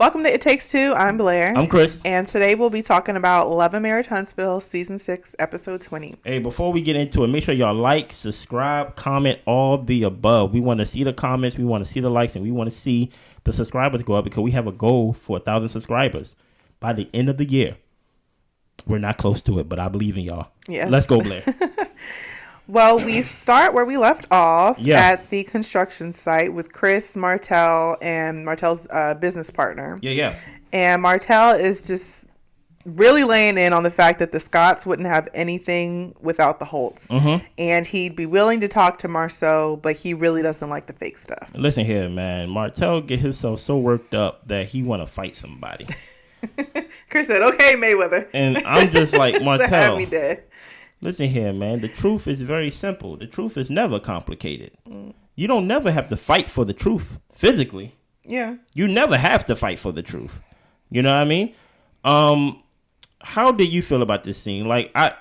Welcome to It Takes Two. I'm Blair. I'm Chris. And today we'll be talking about Love and Marriage Huntsville, Season 6, Episode 20. Hey, before we get into it, make sure y'all like, subscribe, comment, all the above. We want to see the comments, we want to see the likes, and we want to see the subscribers go up because we have a goal for 1,000 subscribers by the end of the year. We're not close to it, but I believe in y'all. Yes. Let's go, Blair. Well, we start where we left off at the construction site with Chris, Martell, and Martell's business partner. Yeah. And Martell is just really laying in on the fact that the Scotts wouldn't have anything without the Holts. Mm-hmm. And he'd be willing to talk to Marsau, but he really doesn't like the fake stuff. Listen here, man. Martell get himself so worked up that he want to fight somebody. Chris said, okay, Mayweather. And I'm just like, Martell. Have me dead. Listen here, man. The truth is very simple. The truth is never complicated. You don't never have to fight for the truth physically. Yeah. You never have to fight for the truth. You know what I mean? How did you feel about this scene? Like, I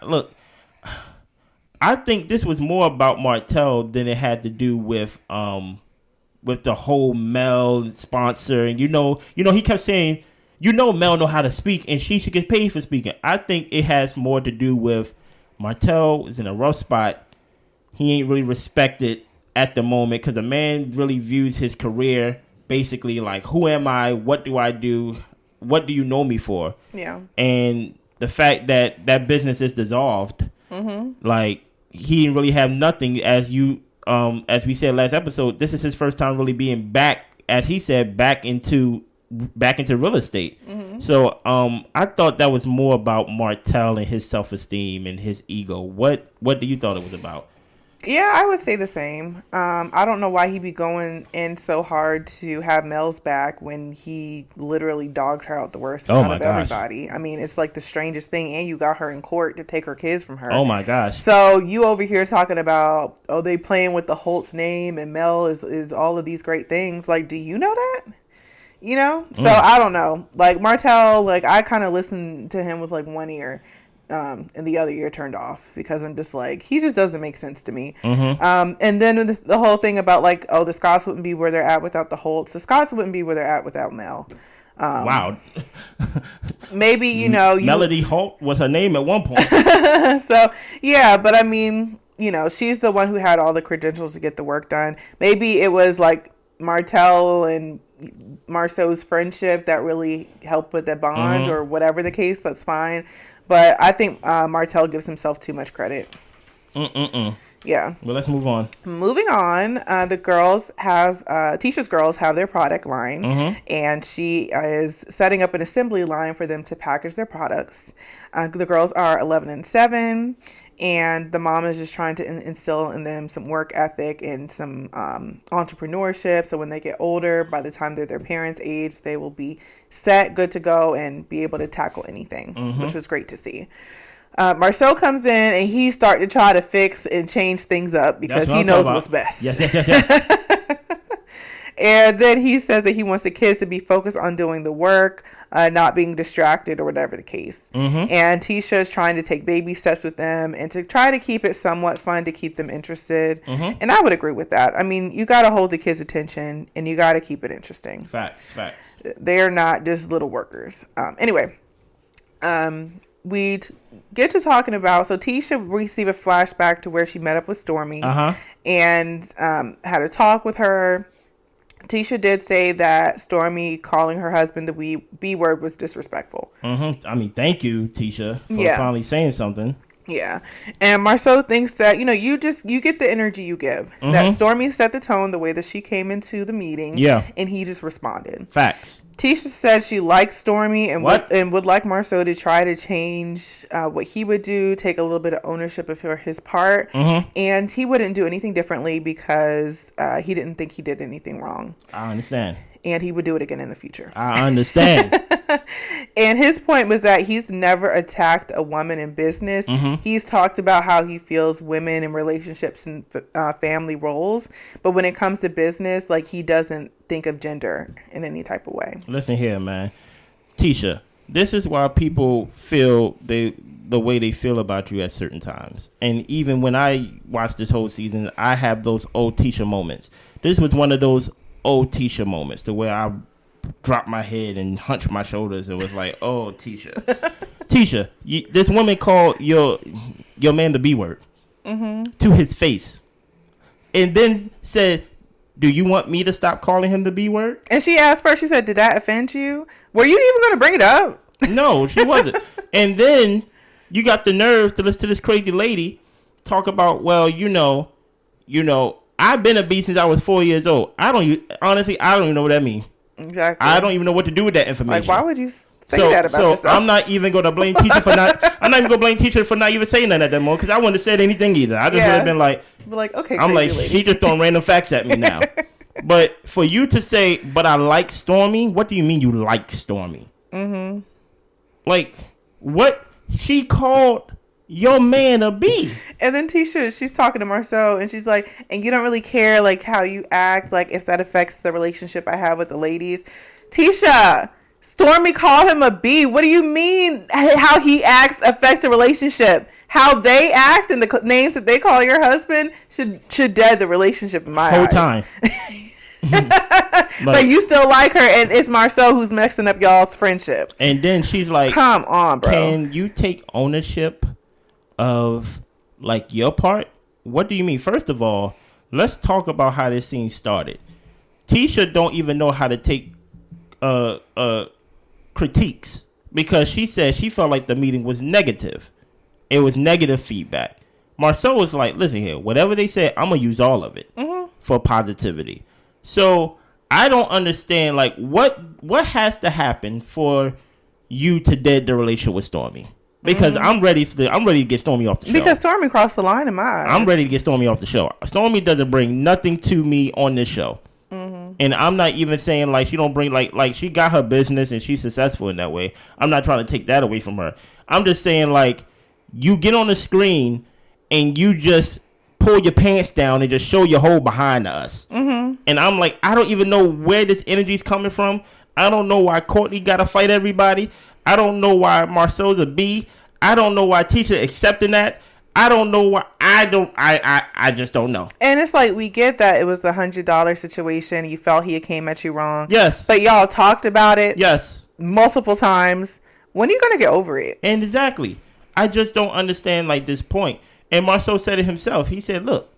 think this was more about Martell than it had to do with the whole Mel sponsor. And you know, he kept saying, Mel know how to speak and she should get paid for speaking. I think it has more to do with Martell is in a rough spot. He ain't really respected at the moment because a man really views his career basically like, who am I? What do I do? What do you know me for? Yeah. And the fact that that business is dissolved, like he didn't really have nothing. As we said last episode, this is his first time really being back, as he said, back into real estate. So I thought that was more about Martell and his self-esteem and his ego. What do you thought it was about? Yeah, I would say the same. I don't know why he'd be going in so hard to have Mel's back when he literally dogged her out the worst out of everybody. I mean, it's like the strangest thing, and you got her in court to take her kids from her. Oh my gosh. So you over here talking about, they playing with the Holt's name and Mel is all of these great things. Like, do you know that? You know? So I don't know. Like Martell, like I kind of listened to him with like one ear and the other ear turned off because I'm just like, he just doesn't make sense to me. And then the whole thing about like, the Scotts wouldn't be where they're at without the Holts. The Scotts wouldn't be where they're at without Mel. Wow. Maybe, Melody Holt was her name at one point. So, yeah, but I mean, she's the one who had all the credentials to get the work done. Maybe it was like Martell and Marsau's friendship that really helped with the bond or whatever the case. That's fine. But I think Martell gives himself too much credit. Yeah. Well, let's move on. Moving on, the girls have, Tisha's girls have their product line, and she is setting up an assembly line for them to package their products. The girls are 11 and 7, and the mom is just trying to instill in them some work ethic and some entrepreneurship. So when they get older, by the time they're their parents' age, they will be set, good to go, and be able to tackle anything, which was great to see. Marsau comes in and he's starting to try to fix and change things up because he knows what's best. Yes. And then he says that he wants the kids to be focused on doing the work, not being distracted or whatever the case. And Tisha is trying to take baby steps with them and to try to keep it somewhat fun to keep them interested. And I would agree with that. I mean, you got to hold the kids' attention and you got to keep it interesting. Facts. They're not just little workers. Anyway, we get to talking about, so Tisha received a flashback to where she met up with Stormi and had a talk with her. Tisha did say that Stormi calling her husband the B word was disrespectful. I mean, thank you, Tisha, for finally saying something. Yeah. And Marsau thinks that, you get the energy you give. That Stormi set the tone the way that she came into the meeting. Yeah. And he just responded. Facts. Tisha said she likes Stormi and would like Marsau to try to change what he would do, take a little bit of ownership of his part. And he wouldn't do anything differently because he didn't think he did anything wrong. I understand. And he would do it again in the future. I understand. And his point was that he's never attacked a woman in business. He's talked about how he feels women in relationships and family roles. But when it comes to business, like, he doesn't think of gender in any type of way. Listen here, man. Tisha, this is why people feel the way they feel about you at certain times. And even when I watch this whole season, I have those old Tisha moments. This was one of those old Tisha moments to where dropped my head and hunched my shoulders and was like, "Oh, Tisha, this woman called your man the B word to his face, and then said, do you want me to stop calling him the B word?" And she asked first. She said, "Did that offend you? Were you even going to bring it up?" No, she wasn't. And then you got the nerve to listen to this crazy lady talk about, well, you know, I've been a B since I was 4 years old. Honestly, I don't even know what that means. Exactly. I don't even know what to do with that information. Like, why would you say that about yourself? I'm not even going to blame Tisha for not. I'm not even going to blame Tisha for not even saying that at that moment, because I wouldn't have said anything either. I just would have been like, okay. I'm like, lady. she just throwing random facts at me now. But for you to say, but I like Stormi, what do you mean you like Stormi? Mm-hmm. Like, what? She called your man a B. And then Tisha, she's talking to Marsau, and she's like, and you don't really care, like, how you act, like, if that affects the relationship I have with the ladies. Tisha, Stormi called him a B. What do you mean how he acts affects the relationship? How they act and the names that they call your husband should dead the relationship in my whole eyes. Time. But you still like her, and it's Marsau who's messing up y'all's friendship. And then she's like, come on, bro. Can you take ownership of, like, your part? What do you mean? First of all, let's talk about how this scene started. Tisha don't even know how to take critiques, because she said she felt like the meeting was negative. It was negative feedback. Marsau was like, listen here, whatever they said, I'm gonna use all of it for positivity. So I don't understand, like, what has to happen for you to dead the relationship with Stormi? Because I'm ready to get Stormi off the show. Because Stormi crossed the line in my eyes. I'm ready to get Stormi off the show. Stormi doesn't bring nothing to me on this show. And I'm not even saying, like, she don't bring, like she got her business and she's successful in that way. I'm not trying to take that away from her. I'm just saying, like, you get on the screen and you just pull your pants down and just show your whole behind to us. And I'm like, I don't even know where this energy's coming from. I don't know why Courtney got to fight everybody. I don't know why Marsau's a B. I don't know why Tisha accepting that. I don't know why. I just don't know. And it's like, we get that it was the $100 situation. You felt he came at you wrong. Yes. But y'all talked about it. Yes. Multiple times. When are you going to get over it? And exactly. I just don't understand, like, this point. And Marsau said it himself. He said, look,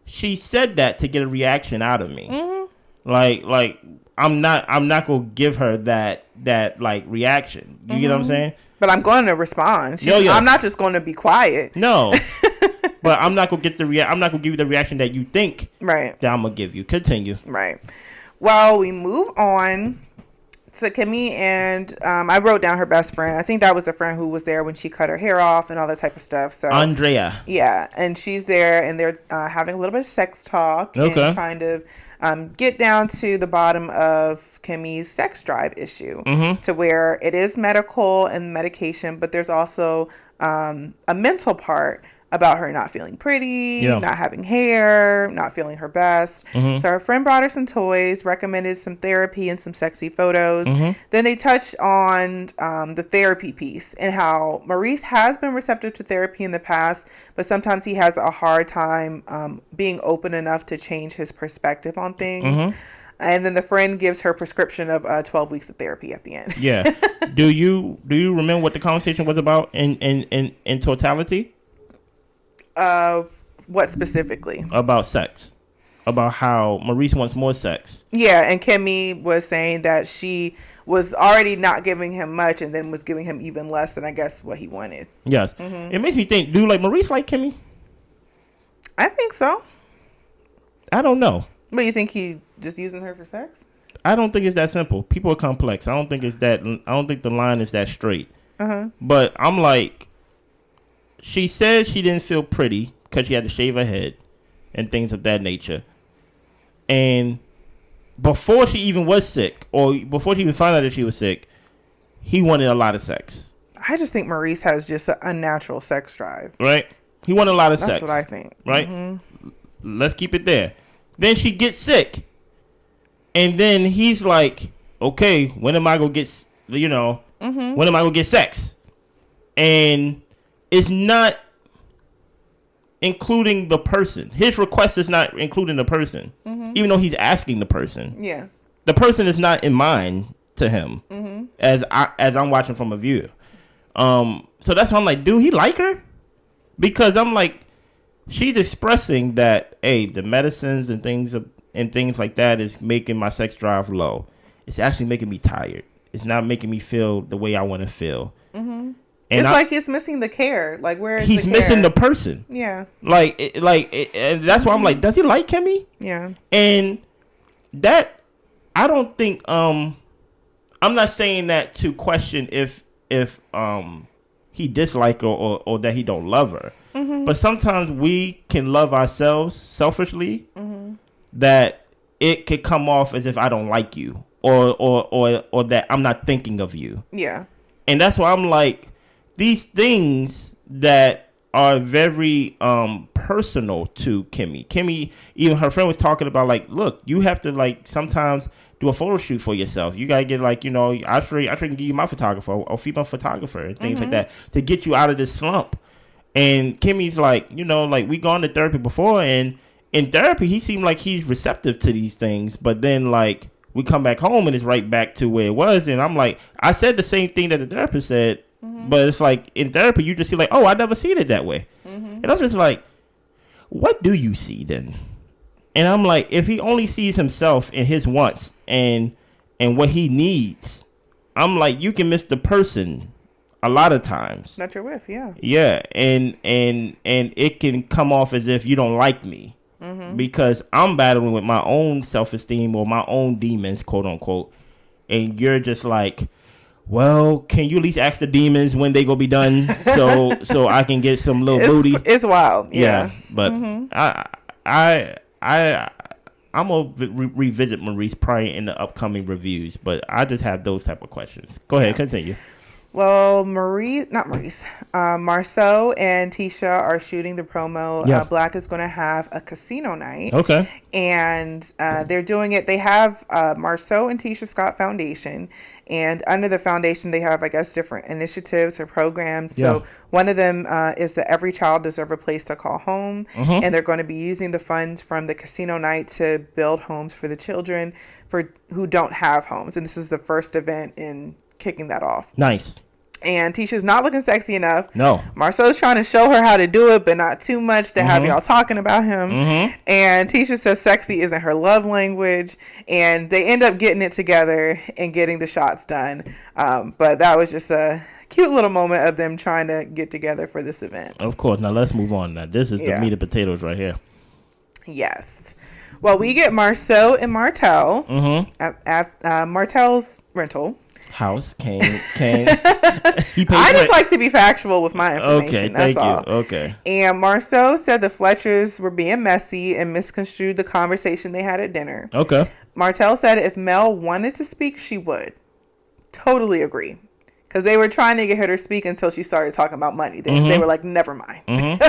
she said that to get a reaction out of me. Like I'm not going to give her that like reaction. You get what I'm saying? But I'm going to respond. Yes. I'm not just going to be quiet. No. But I'm not going to get I'm not going to give you the reaction that you think that I'm going to give you. Continue. Right. Well, we move on to Kimmi, and I wrote down her best friend. I think that was the friend who was there when she cut her hair off and all that type of stuff. So Andrea. Yeah, and she's there, and they're having a little bit of sex talk and trying to get down to the bottom of Kimmi's sex drive issue, to where it is medical and medication, but there's also a mental part about her not feeling pretty, not having hair, not feeling her best. So her friend brought her some toys, recommended some therapy and some sexy photos. Then they touched on the therapy piece and how Maurice has been receptive to therapy in the past, but sometimes he has a hard time being open enough to change his perspective on things. And then the friend gives her prescription of 12 weeks of therapy at the end. Yeah. Do you remember what the conversation was about in totality? What specifically? About sex. About how Maurice wants more sex. Yeah, and Kimmi was saying that she was already not giving him much and then was giving him even less than, I guess, what he wanted. Yes. It makes me think, do like Maurice like Kimmi? I think so. I don't know. But you think he just using her for sex? I don't think it's that simple. People are complex. I don't think the line is that straight. But I'm like, she said she didn't feel pretty because she had to shave her head and things of that nature. And before she even was sick, or before she even found out that she was sick, he wanted a lot of sex. I just think Maurice has just an unnatural sex drive. Right? He wanted a lot of sex. That's what I think. Right? Let's keep it there. Then she gets sick. And then he's like, okay, when am I going to get, when am I going to get sex? And it's not including the person. His request is not including the person, even though he's asking the person. Yeah. the person is not in mind to him as I'm watching from a view. So that's why I'm like, do he like her? Because I'm like, she's expressing that, hey, the medicines and things like that is making my sex drive low. It's actually making me tired. It's not making me feel the way I want to feel. Mm-hmm. And it's like he's missing the care. Like, where is he's the care? missing the person. Yeah. And that's why I'm like, does he like Kimmy? Yeah. And that, I don't think, I'm not saying that to question if he dislike her or that he don't love her. Mm-hmm. But sometimes we can love ourselves selfishly, that it could come off as if I don't like you or that I'm not thinking of you. Yeah. And that's why I'm like, these things that are very personal to Kimmy. Kimmy, even her friend was talking about, like, look, you have to, like, sometimes do a photo shoot for yourself. You gotta get, like, you know, I can give you my photographer or female photographer and things like that to get you out of this slump. And Kimmy's like, you know, like, we gone to therapy before, and in therapy he seemed like he's receptive to these things, but then, like, we come back home and it's right back to where it was. And I'm like, I said the same thing that the therapist said, but it's like in therapy you just see, like, oh, I never seen it that way. And I'm just like, what do you see then? And I'm like, if he only sees himself and his wants and what he needs, I'm like, you can miss the person a lot of times that you're with. Yeah. And it can come off as if you don't like me, because I'm battling with my own self-esteem or my own demons, quote unquote, and you're just like, well, can you at least ask the demons when they gonna be done so I can get some little booty? It's wild. Yeah. But I'm gonna revisit Maurice probably in the upcoming reviews, but I just have those type of questions. Go ahead, continue. Well, Marsau and Tisha are shooting the promo. Yeah. Blaque is going to have a casino night. Okay. And they're doing it. They have Marsau and Tisha Scott Foundation. And under the foundation, they have, I guess, different initiatives or programs. So one of them is the Every Child Deserves a Place to Call Home. And they're going to be using the funds from the casino night to build homes for the children who don't have homes. And this is the first event in kicking that off. Nice. And Tisha's not looking sexy enough. No. Marsau's trying to show her how to do it, but not too much to have y'all talking about him. And Tisha says sexy isn't her love language. And they end up getting it together and getting the shots done. But that was just a cute little moment of them trying to get together for this event. Of course. Now let's move on. Now this is the meat and potatoes right here. Yes. Well, we get Marsau and Martell at Martell's rental house. Can I just like to be factual with my information. Okay, that's thank all. you. Okay. And Marsau said the Fletchers were being messy and misconstrued the conversation they had at dinner. Okay. Martell said if Mel wanted to speak, she would. Totally agree. Because they were trying to get her to speak until she started talking about money. They were like, never mind.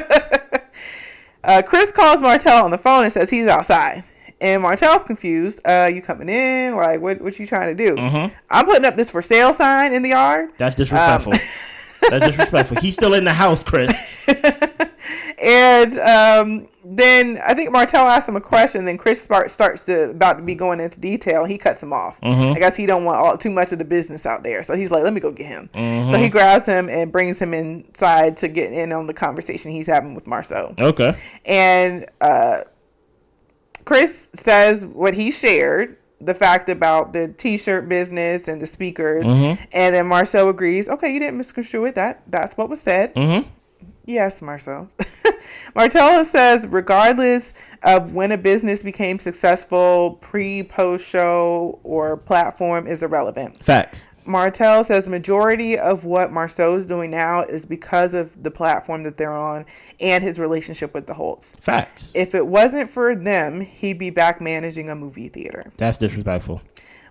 Chris calls Martell on the phone and says he's outside. And Martell's confused. You coming in? Like, what you trying to do? I'm putting up this for sale sign in the yard. That's disrespectful. That's disrespectful. He's still in the house, Chris. And then I think Martell asked him a question. Then Chris starts about to be going into detail. He cuts him off. I guess he don't want too much of the business out there. So he's like, let me go get him. So he grabs him and brings him inside to get in on the conversation he's having with Marsau. Okay. And Chris says what he shared, the fact about the t-shirt business and the speakers. And then Marsau agrees, okay, you didn't misconstrue it. That's what was said. Yes, Marsau. Martell says regardless of when a business became successful, post show or platform is irrelevant. Facts. Martell says majority of what Marsau's doing now is because of the platform that they're on and his relationship with the Holts. Facts. If it wasn't for them, he'd be back managing a movie theater. That's disrespectful.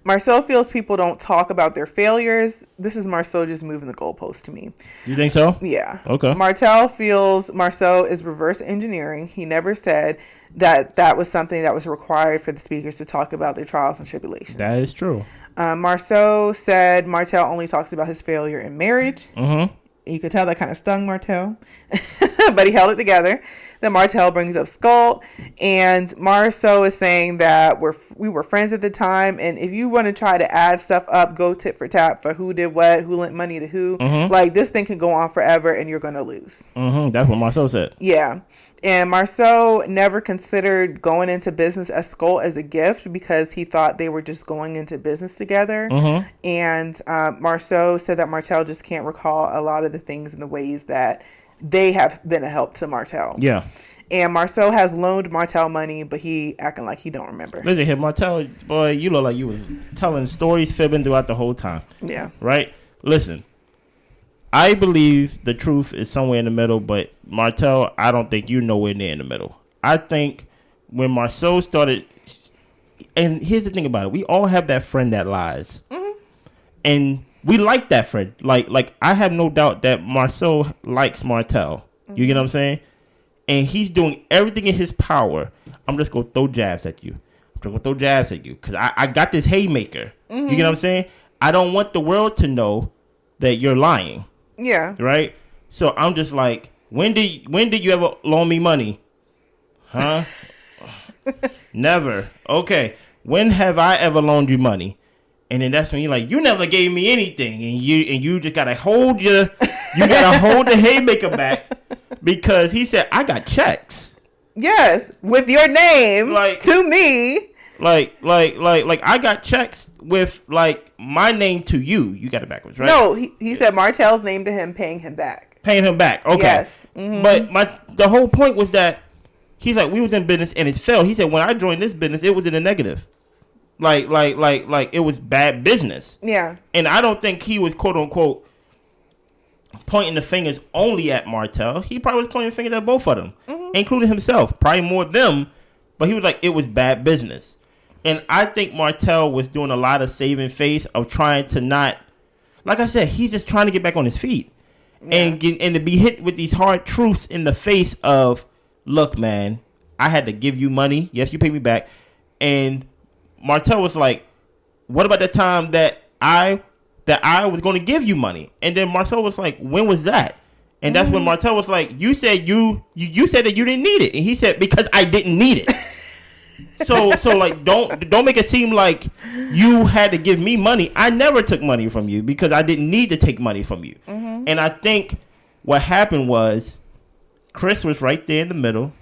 Marsau feels people don't talk about their failures. This is Marsau just moving the goalpost to me. You think so? Yeah. Okay. Martell feels Marsau is reverse engineering. He never said that was something that was required for the speakers to talk about their trials and tribulations. That is true. Marsau said Martell only talks about his failure in marriage. You could tell that kind of stung Martell, but he held it together. Then Martell brings up Skull, and Marsau is saying that we were friends at the time, and if you want to try to add stuff up, go tit for tat for who did what, who lent money to who. Like, this thing can go on forever, and you're gonna lose. That's what Marsau said. Yeah. And Marsau never considered going into business as Skull as a gift because he thought they were just going into business together. And Marsau said that Martell just can't recall a lot of the things and the ways that they have been a help to Martell. Yeah. And Marsau has loaned Martell money, but he acting like he don't remember. Listen here, Martell, boy, you look like you was telling stories, fibbing throughout the whole time. Yeah. Right? Listen. I believe the truth is somewhere in the middle, but Martell, I don't think you're nowhere near in the middle. I think when Marsau started, and here's the thing about it, we all have that friend that lies, and we like that friend. Like I have no doubt that Marsau likes Martell. You get what I'm saying? And he's doing everything in his power. I'm just gonna throw jabs at you. Because I got this haymaker. You get what I'm saying? I don't want the world to know that you're lying. Yeah. Right? So I'm just like, when did you ever loan me money? Huh? Never. Okay. When have I ever loaned you money? And then that's when you're like, you never gave me anything, and you just gotta hold the haymaker back because he said I got checks. Yes, with your name to me. Like I got checks with like my name to you. You got it backwards, right? No, he said Martell's name to him, paying him back. Okay. Yes. But the whole point was that he's like, we was in business and it failed. He said when I joined this business, it was in the negative. Like it was bad business. Yeah. And I don't think he was quote unquote pointing the fingers only at Martell. He probably was pointing fingers at both of them, including himself. Probably more them, but he was like, it was bad business. And I think Martell was doing a lot of saving face of trying to not, like I said, he's just trying to get back on his feet. Yeah. And to be hit with these hard truths in the face of, look, man, I had to give you money. Yes, you paid me back. And Martell was like, what about the time that I was going to give you money? And then Martell was like, when was that? And that's when Martell was like, you said you said that you didn't need it. And he said, because I didn't need it. So like, don't make it seem like you had to give me money. I never took money from you because I didn't need to take money from you. And I think what happened was Chris was right there in the middle,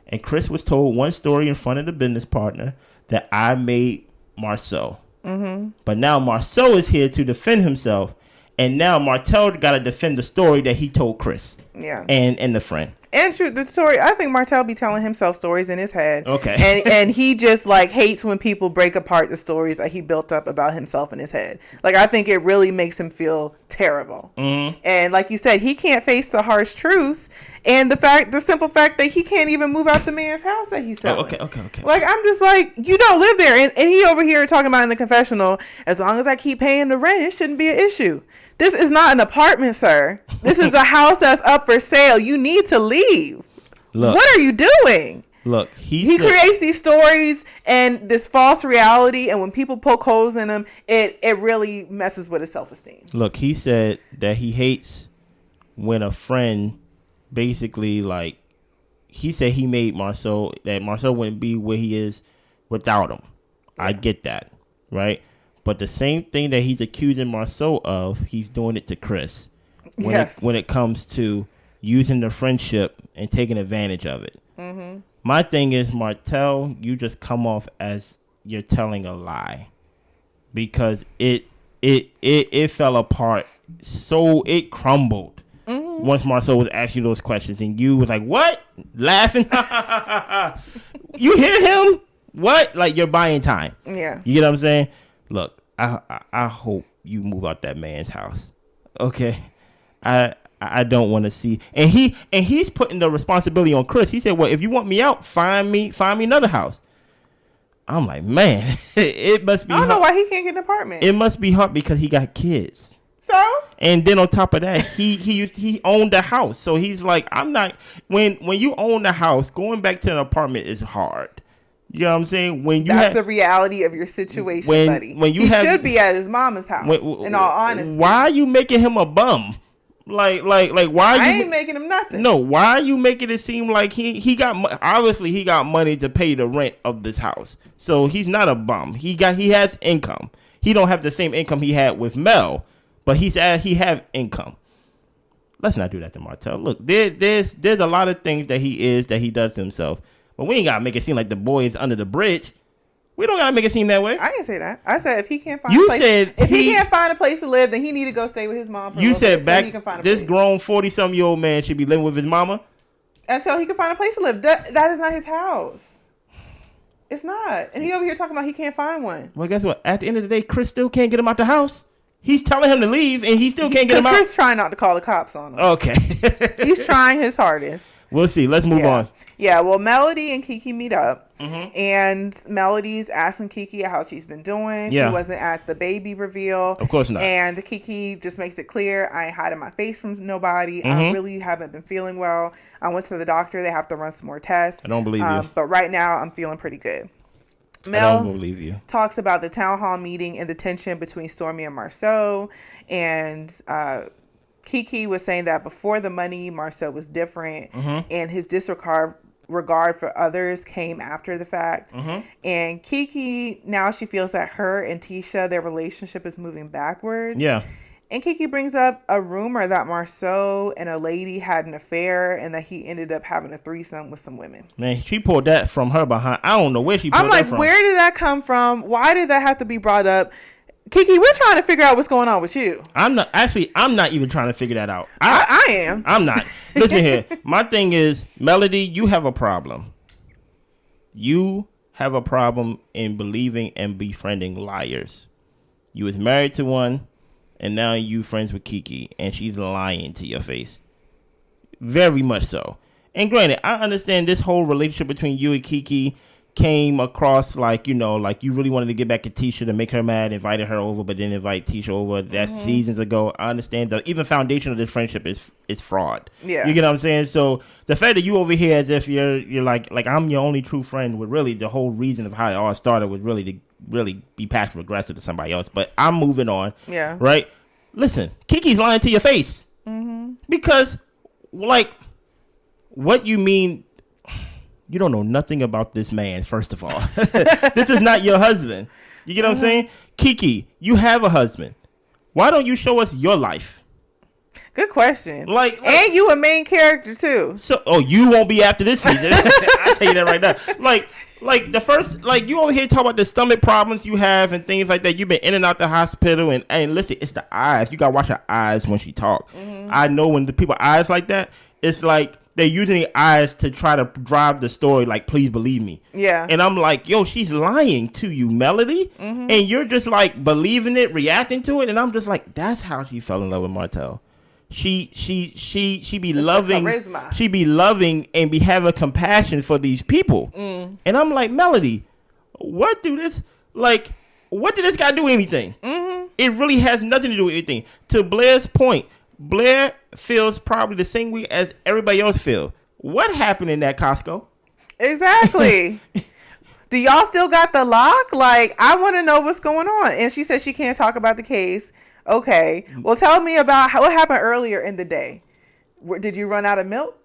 and Chris was told one story in front of the business partner that I made Marsau. But now Marsau is here to defend himself, and now Martell got to defend the story that he told Chris. Yeah, and the friend. And shoot, the story, I think Martell be telling himself stories in his head. Okay. And he just like hates when people break apart the stories that he built up about himself in his head. Like, I think it really makes him feel terrible. And like you said, he can't face the harsh truths and the simple fact that he can't even move out the man's house that he's selling. Okay. Like, I'm just like, you don't live there. And he over here talking about in the confessional, as long as I keep paying the rent, it shouldn't be an issue. This is not an apartment, sir. This is a house that's up for sale. You need to leave. Look, what are you doing? Look, he creates these stories and this false reality, and when people poke holes in him, it really messes with his self-esteem. Look, he said that he hates when a friend basically, like, he said he made Marsau, that Marsau wouldn't be where he is without him. Yeah. I get that, right? But the same thing that he's accusing Marsau of, he's doing it to Chris. When it comes to using the friendship and taking advantage of it. My thing is, Martell, you just come off as you're telling a lie, because it fell apart. So it crumbled once Marsau was asking you those questions, and you was like, "What?" Laughing. You hear him? What? Like, you're buying time. Yeah. You get what I'm saying? Look, I hope you move out that man's house. Okay. I don't want to see, and he's putting the responsibility on Chris. He said, "Well, if you want me out, find me another house." I'm like, man, it must be. I don't know why he can't get an apartment. It must be hard because he got kids. So, and then on top of that, he owned the house, so he's like, I'm not. When you own the house, going back to an apartment is hard. You know what I'm saying? That's the reality of your situation, buddy. He should be at his mama's house. In all honesty, why are you making him a bum? Like, why I you ain't making him nothing. No, why are you making it seem like he got obviously he got money to pay the rent of this house, so he's not a bum. He has income. He don't have the same income he had with Mel, but he have income. Let's not do that to Martell. Look, there's a lot of things that he does to himself, but we ain't gotta make it seem like the boy is under the bridge. We don't gotta make it seem that way. I didn't say that. I said if he can't find he can't find a place to live, then he need to go stay with his mom. For you said bit, back so he can find a this place. grown 40-some-year-old man should be living with his mama until he can find a place to live. That is not his house. It's not, and he over here talking about he can't find one. Well, guess what? At the end of the day, Chris still can't get him out the house. He's telling him to leave, and he still can't get him out. Chris trying not to call the cops on him. Okay. He's trying his hardest. We'll see. Let's move on. Yeah, well, Melody and Keke meet up, and Melody's asking Keke how she's been doing. Yeah. She wasn't at the baby reveal. Of course not. And Keke just makes it clear, I ain't hiding my face from nobody. I really haven't been feeling well. I went to the doctor. They have to run some more tests. I don't believe you. But right now, I'm feeling pretty good. Mel I don't believe you. Talks about the town hall meeting and the tension between Stormi and Marsau, and Keke was saying that before the money, Marsau was different, and his disregard for others came after the fact. And Keke, now she feels that her and Tisha, their relationship is moving backwards. Yeah. And Keke brings up a rumor that Marsau and a lady had an affair and that he ended up having a threesome with some women. Man, she pulled that from her behind. I don't know where she pulled that from. I'm like, where did that come from? Why did that have to be brought up? Keke, we're trying to figure out what's going on with you. I'm not even trying to figure that out. I am. I'm not. Listen here. My thing is, Melody, you have a problem. You have a problem in believing and befriending liars. You was married to one, and now you friends with Keke, and she's lying to your face. Very much so. And granted, I understand this whole relationship between you and Keke came across like, you know, like you really wanted to get back at Tisha to make her mad, invited her over, but didn't invite Tisha over. That's seasons ago. I understand the even foundation of this friendship is fraud. Yeah. You get what I'm saying? So the fact that you over here as if you're like I'm your only true friend, with really the whole reason of how it all started was really to be passive aggressive to somebody else. But I'm moving on. Yeah. Right? Listen, Keke's lying to your face. Because, like, what you mean, you don't know nothing about this man, first of all. This is not your husband. You get what I'm saying? Keke, you have a husband. Why don't you show us your life? Good question. Like, and you a main character, too. So, you won't be after this season. I'll tell you that right now. Like the first, like you over here talk about the stomach problems you have and things like that. You've been in and out the hospital, and listen, it's the eyes. You gotta watch her eyes when she talks. I know when the people eyes like that, it's like they're using the eyes to try to drive the story. Like, please believe me. Yeah. And I'm like, yo, she's lying to you, Melody, and you're just like believing it, reacting to it, and I'm just like, that's how she fell in love with Martell. She be loving, charisma. She be loving and be having compassion for these people. And I'm like, Melody, what did this guy do anything? It really has nothing to do with anything. To Blair's point, Blair feels probably the same way as everybody else feels. What happened in that Costco? Exactly. Do y'all still got the lock? Like, I want to know what's going on. And she said she can't talk about the case. Okay. Well, tell me about what happened earlier in the day. Did you run out of milk?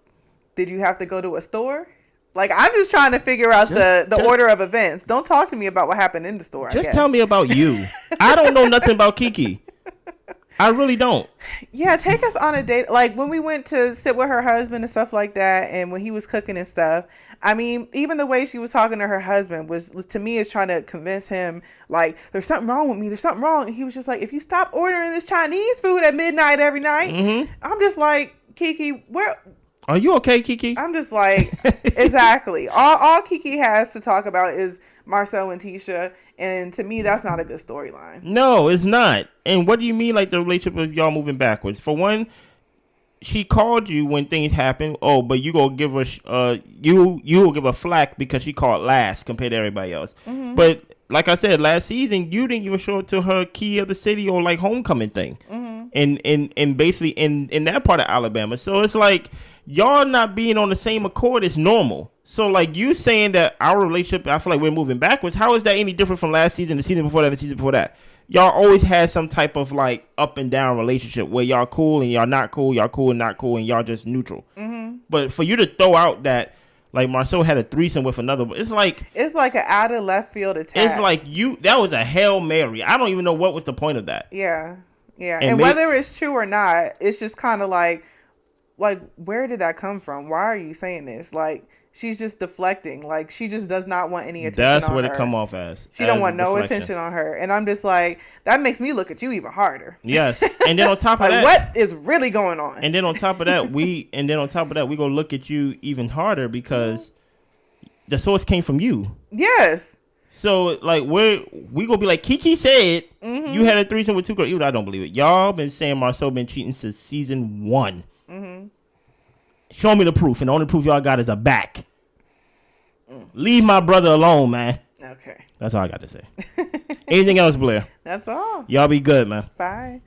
Did you have to go to a store? Like, I'm just trying to figure out the order of events. Don't talk to me about what happened in the store. Just tell me about you. I don't know nothing about Keke. I really don't. Yeah, take us on a date. Like, when we went to sit with her husband and stuff like that, and when he was cooking and stuff, I mean, even the way she was talking to her husband was to me, is trying to convince him, like, there's something wrong with me. There's something wrong. And he was just like, if you stop ordering this Chinese food at midnight every night, I'm just like, Keke, where... Are you okay, Keke? I'm just like, exactly. All Keke has to talk about is Marsau and Tisha. And to me, that's not a good storyline. No, it's not. And what do you mean, like, the relationship of y'all moving backwards? For one, she called you when things happen. Oh, but you gonna give her you will give her flack because she called last compared to everybody else. But like I said, last season you didn't even show up to her key of the city or like homecoming thing. In basically in that part of Alabama. So it's like y'all not being on the same accord is normal. So like you saying that our relationship, I feel like we're moving backwards. How is that any different from last season, the season before that, the season before that? y'all always had some type of like up and down relationship where y'all cool and y'all not cool, y'all cool and not cool, and y'all just neutral. Mm-hmm. But for you to throw out that like Marsau had a threesome with another, it's like an out of left field attack. It's like that was a Hail Mary. I don't even know what was the point of that. Yeah. And whether it's true or not, it's just kind of like where did that come from? Why are you saying this? Like, she's just deflecting. Like, she just does not want any attention on her. That's what it come off as. She don't want no attention on her. And I'm just like, that makes me look at you even harder. Yes. And then on top of like, that, what is really going on? And then on top of that, we go look at you even harder because the source came from you. Yes. So, like, we gonna be like, Keke said you had a threesome with 2 girls. Even though I don't believe it. Y'all been saying Marsau been cheating since season 1. Mm-hmm. Show me the proof, and the only proof y'all got is a back. Leave my brother alone, man. Okay. That's all I got to say. Anything else, Blaire? That's all. Y'all be good, man. Bye.